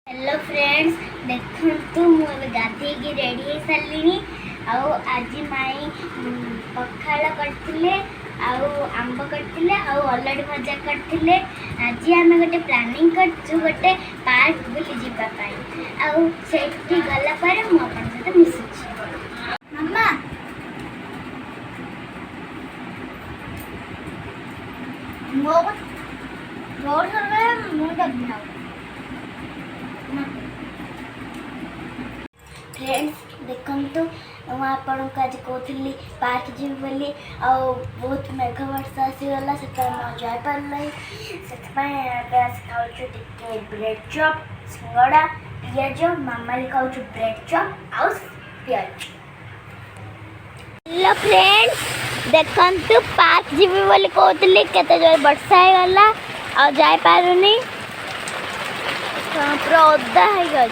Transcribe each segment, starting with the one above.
Hello friends देखु मुझे गाधे ready हो सारे आज माई पखाड़ करते आंब करते अलड़ी भजा करते। आज आम गोटे प्लानिंग कर गोटे पार्क बुली जावाई गलापर मुझे सहित मिसुची मामा फ्रेंड्स देखु आपको आज कहती पार्क जी बोली बहुत मेघ वर्षा आसीगला से जापार से खाऊ ब्रेड चॉप सिंगड़ा पिज मामा खाऊ ब्रेड चॉप आउ पिज। हेलो फ्रेंड्स देखु पार्क जी बोली कहती केते जोर वर्षा होगला आ जापारुनी पूरा ओदा हो गई।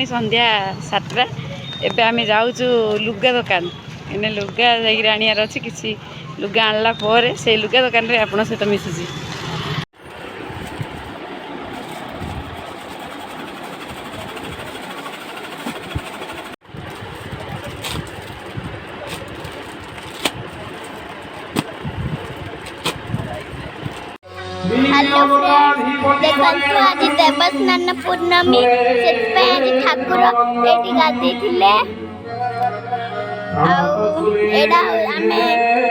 संध्या 7टा एबे आमे जाऊचु लुगा दुकान एने लुगा जाई आनियार अछि किछि लुगा आनला परे से लुगा दुकान रे आपण सहित मिसुची। हेलो फ्रेंड्स देखु आज देवस्नान पूर्णमी से आज ठाकुर ये गाधे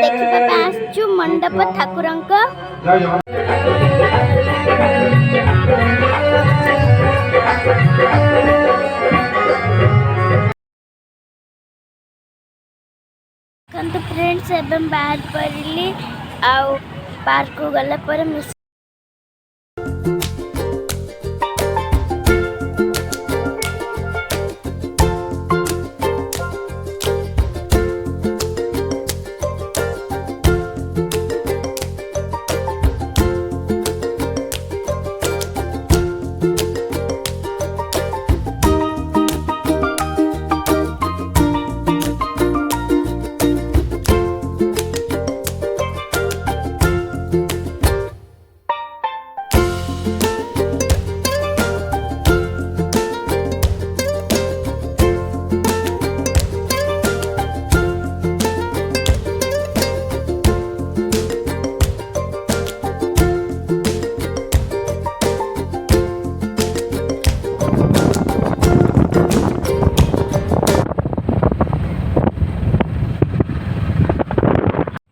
देखा आसचु मंडप ठाकुर फ्रेंड्स एवं बाहर पड़े आउ पार्क को गला पर मिस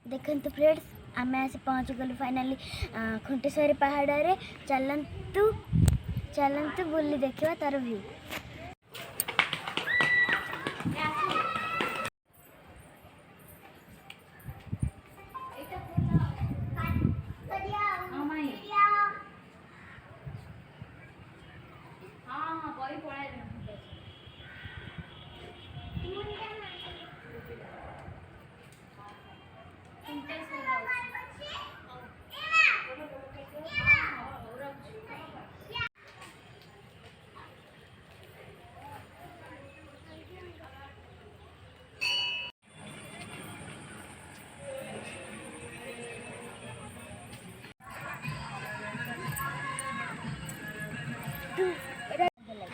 देखते फ्रेंड्स आम आसी पहुँच गलु फाइनाली खुंटेश्वरी पहाड़ रे चलतु चलतु बुली देखा तार व्यू।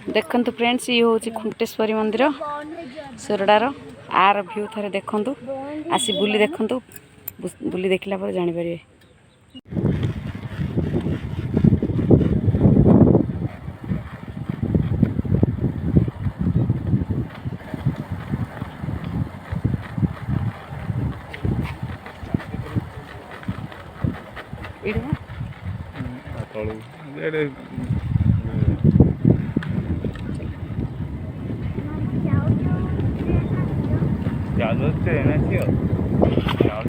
देखंतु फ्रेंड्स ये हूँ खुंटेश्वरी मंदिर सोरडार आर व्यू थे देखु आसी बुली देखु बुली देखला पर जानि परिबे। ଚାଲୁଛି ଟ୍ରେନ୍ ଅଛି ଆଉ